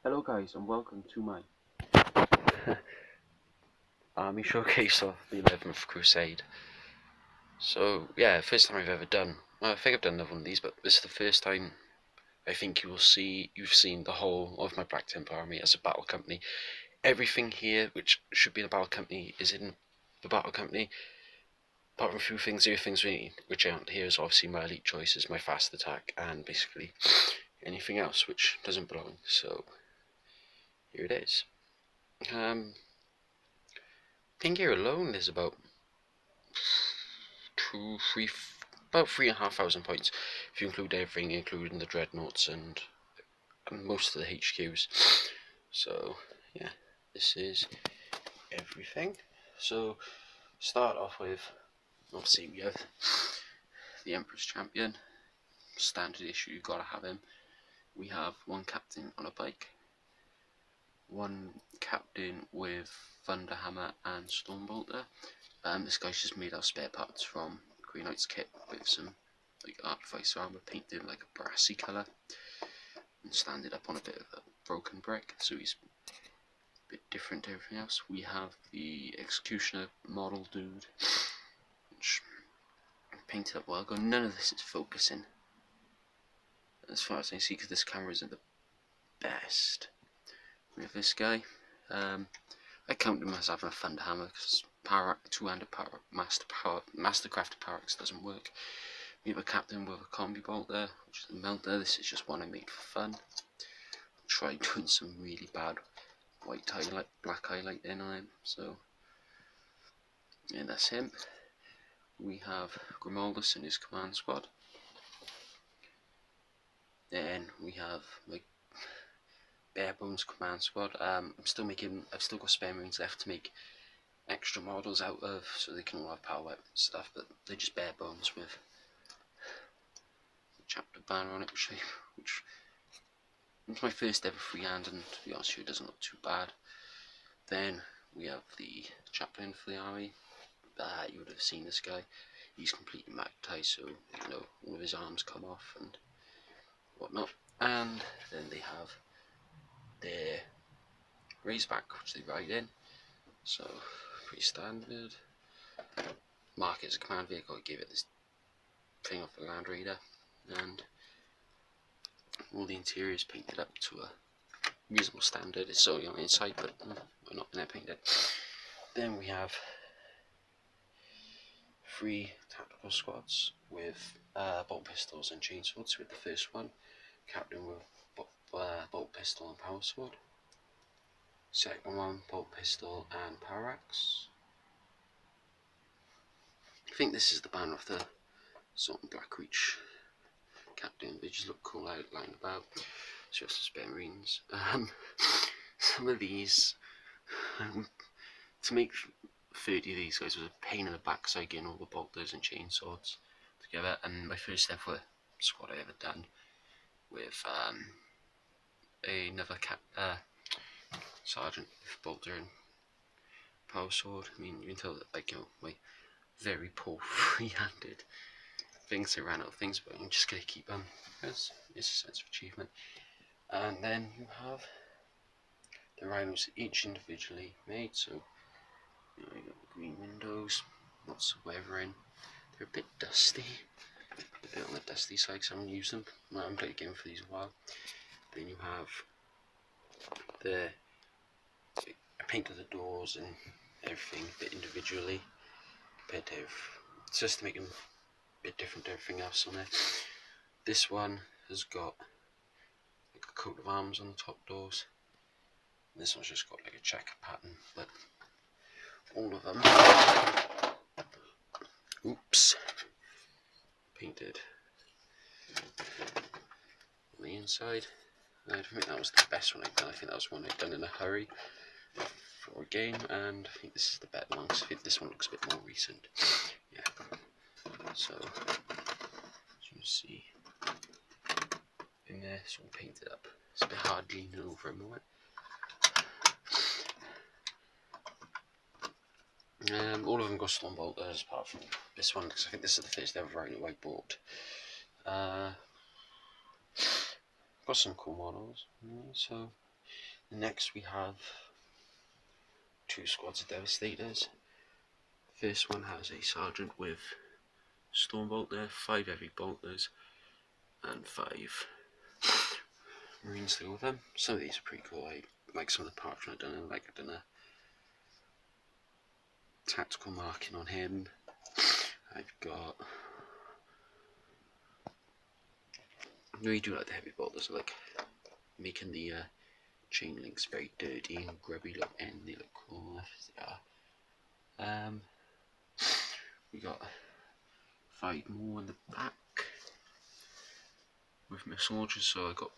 Hello guys and welcome to my army showcase of the 11th Crusade. So yeah, first time I've ever done, well, I think I've done another one of these, but this is the first time I think you've seen the whole of my Black Templar army as a battle company. Everything here which should be in a battle company is in the battle company, apart from a few things. The other things which aren't here is obviously my elite choices, my fast attack, and basically anything else which doesn't belong. So here it is. I think here alone there's about about 3,500 points if you include everything, including the dreadnoughts and most of the HQs. So yeah, this is everything. So start off with, obviously we have the Emperor's Champion, standard issue, you've got to have him. We have one captain on a bike, one captain with Thunderhammer and Stormbolter. This guy's just made out spare parts from Green Knight's kit with some like artificer armor painted like a brassy colour and standing up on a bit of a broken brick, so he's a bit different to everything else. We have the Executioner model dude, which painted up well. None of this is focusing as far as I see because this camera isn't the best. We have this guy. I count him as having a Thunderhammer because two-handed mastercrafted Parax doesn't work. We have a captain with a combi bolt there, which is a melter. This is just one I made for fun. I tried doing some really bad white highlight, black highlighting on him. So yeah, that's him. We have Grimaldus and his command squad. Then we have my bare bones command squad. I've still got spare marines left to make extra models out of, so they can all have power weapons and stuff, but they're just bare bones with the chapter banner on it, which it's my first ever freehand, and to be honest with you, it doesn't look too bad. Then we have the chaplain for the army. You would have seen this guy. He's completely magnetized, so you know all of his arms come off and whatnot. And then they have their Razorback, which they ride in. So pretty standard. Mark it as a command vehicle, give it this thing off the Land Raider, and all the interior is painted up to a reasonable standard. It's only on the inside, but we're not going to paint it. Then we have 3 tactical squads with bolt pistols and chainswords. With the first one, captain with bolt pistol and power sword. Second one, bolt pistol and power axe. I think this is the banner of the Salt and Black Reach captain. They just look cool outlined about. So some spare marines. Some of these, to make 30 of these guys was a pain in the backside getting all the bolters and chainswords together. And my first ever squad I ever done with another sergeant with bolter and power sword. I mean, you can tell that, like, you know, my very poor free-handed things, I ran out of things, but I'm just going to keep them because it's a sense of achievement. And then you have the rhinos each individually made, so you know, you got the green windows, lots of weathering. They're a bit dusty, a bit on the dusty side because I haven't used them. I haven't played a game for these a while. Then you have I painted the doors and everything a bit individually, compared to just to make them a bit different to everything else on there. This one has got like a coat of arms on the top doors. This one's just got like a checker pattern, but all of them, oops, painted on the inside. I don't think that was the best one I've done. I think that was one I've done in a hurry for a game, and I think this is the better one because I think this one looks a bit more recent. Yeah. So as you can see in there, it's all painted up. It's a bit hard leaning over a moment. All of them got Stormbolters apart from this one because I think this is the first ever Rhino I bought. Got some cool models. So Next we have 2 squads of Devastators. First one has a Sergeant with Storm Bolter, 5 Heavy Bolters, and 5 Marines to go with them. Some of these are pretty cool. I like some of the parchment I've done. I've done a tactical marking on him. I've got... I really do like the Heavy Bolters. I like making the chain links very dirty and grubby look, and they look cool as they are. We got 5 more in the back with missile launchers, so I got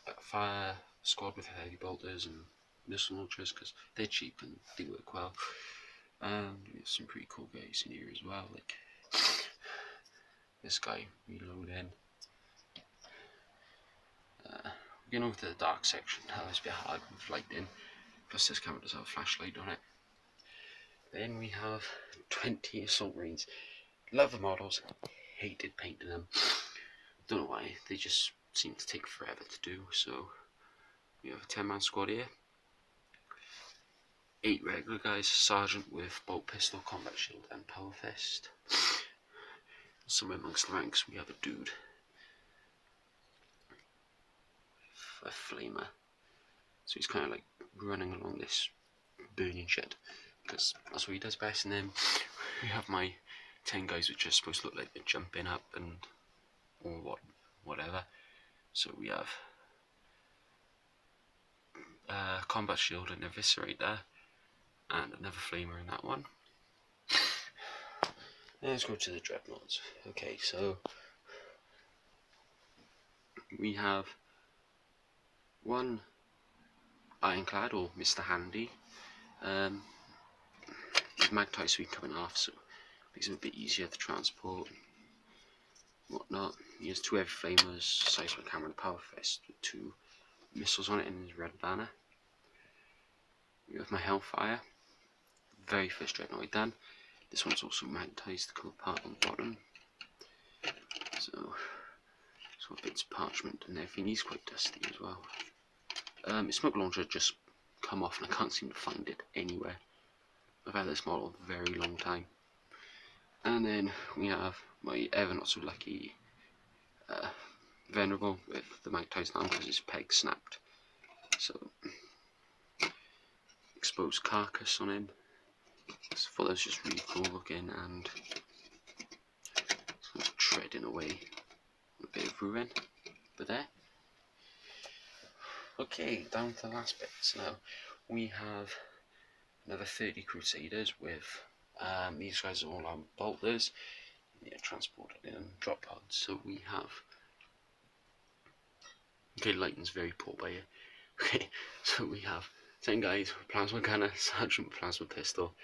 a fire squad with Heavy Bolters and missile launchers because they're cheap and they work well. There's some pretty cool guys in here as well, like this guy reloading. Getting over to the dark section, that was a bit hard with lighting, plus this camera does have a flashlight on it. Then we have 20 Assault Marines. Love the models, hated painting them. Don't know why, they just seem to take forever to do. So we have a 10-man squad here. 8 regular guys, Sergeant with Bolt Pistol, Combat Shield and Power Fist. Somewhere amongst the ranks we have a dude with a flamer. So he's kind of like running along this burning shit, because that's what he does best. And then we have my 10 guys which are supposed to look like they're jumping up and or whatever. So we have Combat Shield and Eviscerator and another flamer in that one. Let's go to the Dreadnoughts. Okay, so we have one Ironclad, or Mr. Handy. His mag-tie suite coming off, so it makes it a bit easier to transport, whatnot. He has 2 heavy flamers, seismic hammer and power fist with 2 missiles on it and his red banner. We have my Hellfire, very first Dreadnought I've done. This one's also mag-ties to come apart on the bottom. So it's got bits of parchment and everything. He's quite dusty as well. His smoke launcher just come off and I can't seem to find it anywhere. I've had this model a very long time. And then we have my ever not so lucky Venerable with the mag-ties down because his peg snapped. So exposed carcass on him. So I thought that was just really cool looking, and it's kind of treading away a bit of ruin. But there. Okay, down to the last bits now. We have another 30 Crusaders with these guys are all on bolters. Yeah, transported in drop pods. So we have. Okay, lighting's very poor by here. Okay, so we have 10 guys with plasma gunner, sergeant with plasma pistol,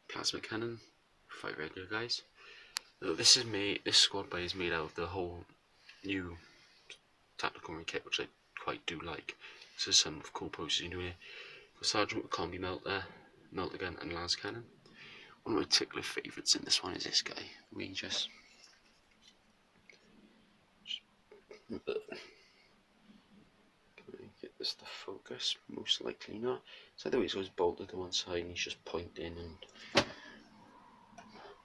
plasma cannon, 5 regular guys. So this squad by is made out of the whole new tactical marine kit, which I quite do like. So there's some cool poses in here. Sergeant with combi melter, melter gun and las cannon. One of my particular favourites in this one is this guy. We just can I get this to focus? Most likely not. So the way it goes bolted to one side and he's just pointing and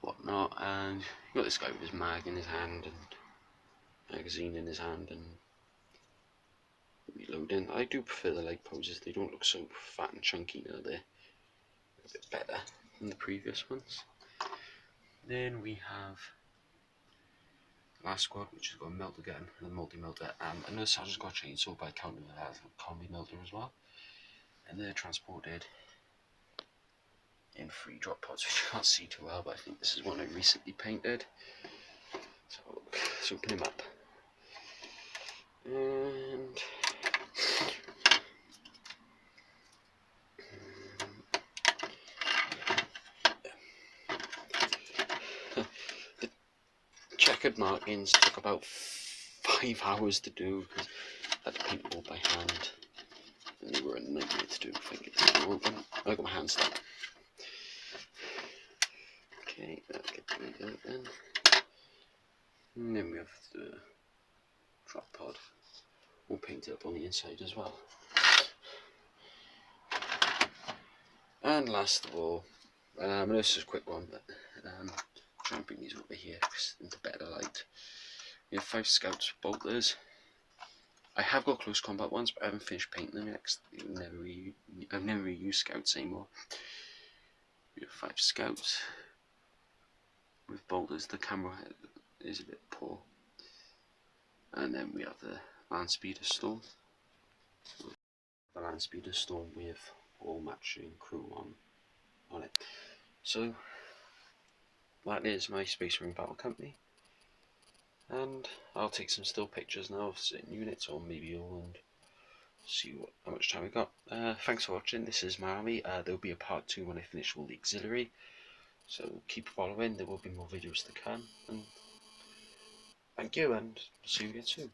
whatnot, and you got this guy with his mag in his hand and magazine in his hand and reloading. I do prefer the leg poses, they don't look so fat and chunky now, they're a bit better than the previous ones. Then we have the last squad, which has got a melter gun and a multi-melter, and another sergeant's got a chainsaw, but I counted it as a combi melter as well. And they're transported in 3 drop pods, which you can't see too well, but I think this is one I recently painted. So let's open him up. And the checkered markings took about 5 hours to do because I had to paint them all by hand, and they were a nightmare to do. If I can get this open, I got my hand stuck. Okay, let's get that open. And then we have the drop pod all painted up on the inside as well. And last of all, this is a quick one, but try and bring these over here into better light. We have 5 scouts bolters. I have got close combat ones, but I haven't finished painting them yet. I've never really used scouts anymore. We have 5 scouts with bolters. The camera is a bit poor. And then we have the land speeder storm. The land speeder storm with all matching crew on it. So that is my Space Marine Battle Company. And I'll take some still pictures now of certain units or maybe all and see how much time we got. Thanks for watching. This is my army. There will be a part 2 when I finish all the auxiliary. So keep following. There will be more videos to come. And thank you, and see you again soon.